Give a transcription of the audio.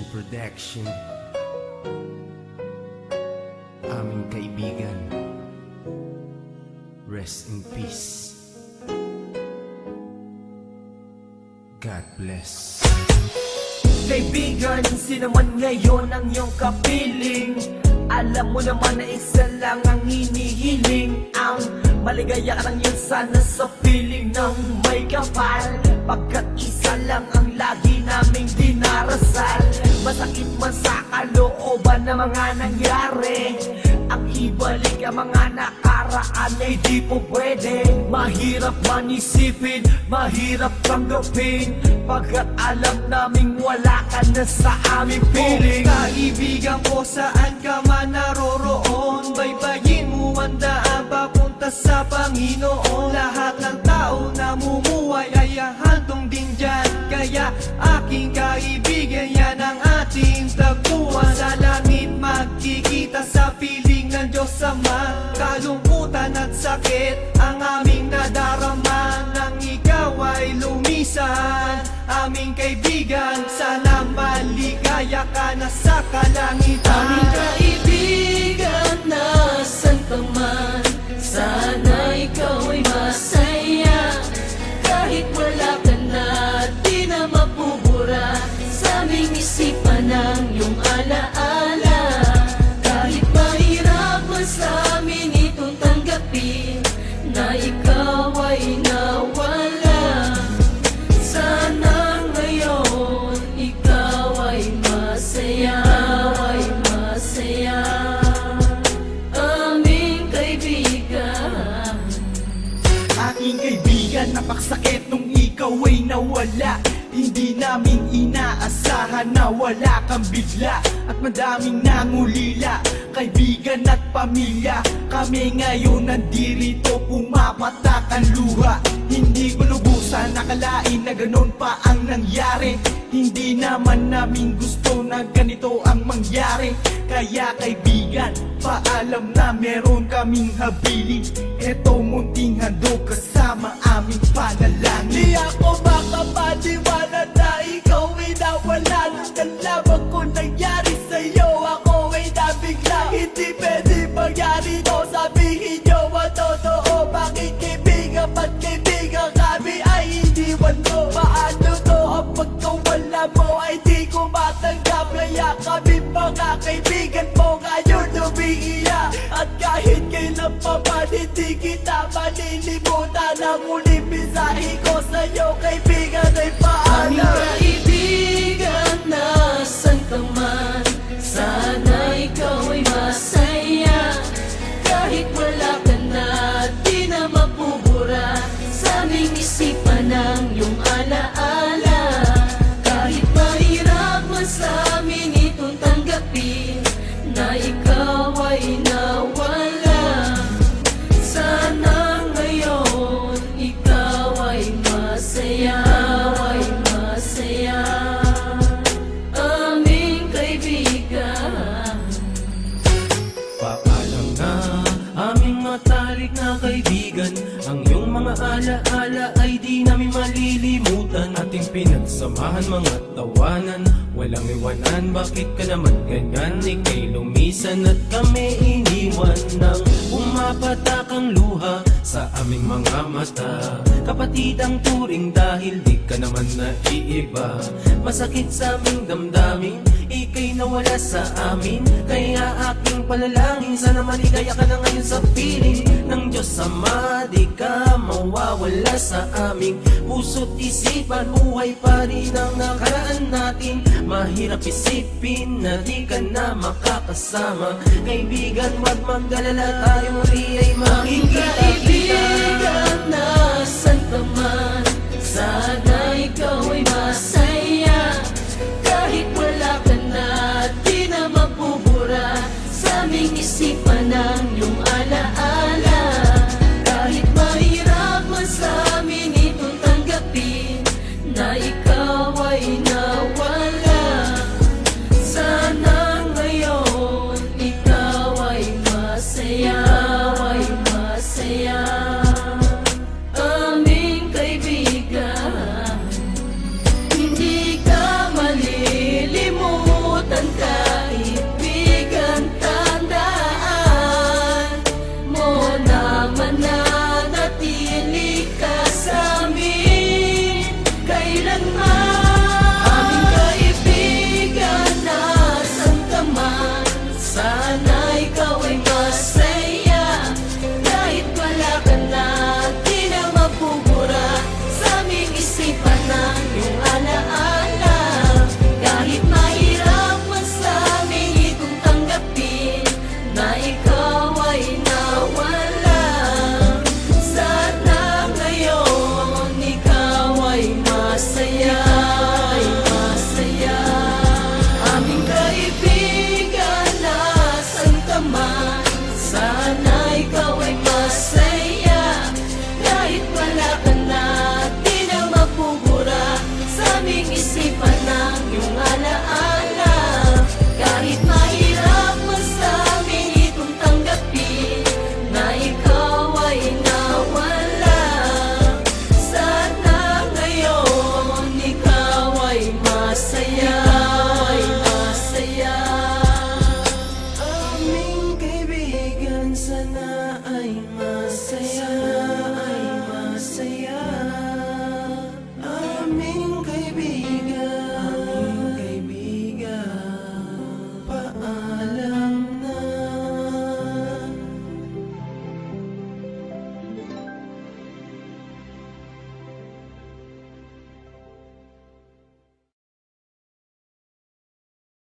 Production. Aming kaibigan, rest in peace. God bless. Kaibigan, sino man ngayon ang iyong kapiling, alam mo naman na isa lang ang hinihiling. Ang maligaya ka lang yun sana sa piling ng may kapal, pagkat isa lang ang lagi naming dinarasal. Masakit man sa kalooban na mga nangyari, ang ibalik ang mga nakaraan ay di po pwede. Mahirap man isipin, mahirap tanggapin, pagkat alam naming wala ka na sa aming piling. Kaibigan ko, saan ka man naroroon, baybayin mo ang daan papunta sa Panginoon. Lahat ng tao na mumuhay ay handong din dyan, kaya aking kaibigan, yan ang ating tagpuan. Sa langit magkikita sa piling ng Diyos Ama, kalungkutan at sakit ang aming nadarama. Nang ikaw ay lumisan, aming kaibigan, sana maligaya ka na sa kalangitan. Aming kaibigan, nasan ka man, sana ikaw ay masaya. Kahit wala ka na, di na mapubura sa aming isipan ng iyong alaala. Kahit mahirap man sa amin itong tanggapin na ikaw ay nawala, sana ngayon ikaw ay masaya, ay masaya. Aming kaibigan, Aking kaibigan, napaksakit nung ikaw ay nawala. Hindi namin inaasahan na wala kang bigla, at madaming nangulila, kaibigan at pamilya. Kami ngayon nandirito, pumapatak ang luha. Hindi ko lubusan nakalain na ganon pa ang nangyari. Hindi naman namin gusto na ganito ang mangyari. Kaya kaibigan, paalam na meron kaming habilin. Eto munting handog kasama aming panalangin. Di ako makapaniwala na ikaw ay nawala. Nang lamang ko nangyari sa'yo, ako ay nabigla. Hindi pwede mangyari to, sabihin nyo ang totoo. Bakit kaibigan, ba't kaibigan kami ay iniwan mo? Paano to ang pagkawala mo ay di ko matanggap? Kaya kami mga kaibigan mo ngayon umiiyak, at kahit kailan pa man hindi kita malilimutan. Ang uling mensahe ko sa'yo kaibigan ay aming paalam. kaibigan, nasan ka man, sana ikaw ay masaya. Kahit wala ka na, di na mapubura sa aming isipan ng iyong alaala. Kahit mahirap man sa amin itong tanggapin na ikaw ay nawala, sana ngayon ikaw ay masaya, ay masaya. Aming kaibigan, Paalam na aming matalik na kaibigan, ang iyong mga alaala ay di namin malilimutan. Ating pinagsamahan mga tawanan, walang iwanan. Bakit ka naman ganyan? Ika'y lumisan at kami iniwan. Nang pumapatak ang luha sa aming mga mata, kapatid ang turing dahil di ka naman naiiba. Masakit sa aming damdamin, ika'y nawala sa amin. Kaya aking panalangin, sana maligaya ka na ngayon sa piling ng Diyos Ama. Di ka mawawala sa aming puso't isipan, buhay pa rin ang nakaraan natin. Mahirap isipin na di ka na makakasama. Kaibigan, wag magdalala, tayong muli ay aming makikita-kita. kaibigan, nasan ka man, sana ikaw ay masaya. Kahit wala ka na, di na mapubura sa aming isipan ng iyong alaala. Kahit mahirap man sa amin itong tanggapin na ikaw ay nawala, sana ngayon ikaw ay masaya, ay masaya. Aming kaibigan, naming isipan ang iyong alaala. Kahit mahirap man sa amin itong tanggapin na ikaw ay nawala. Sana ngayon ikaw ay masaya, ay masaya. Aming kaibigan, sana ay masaya.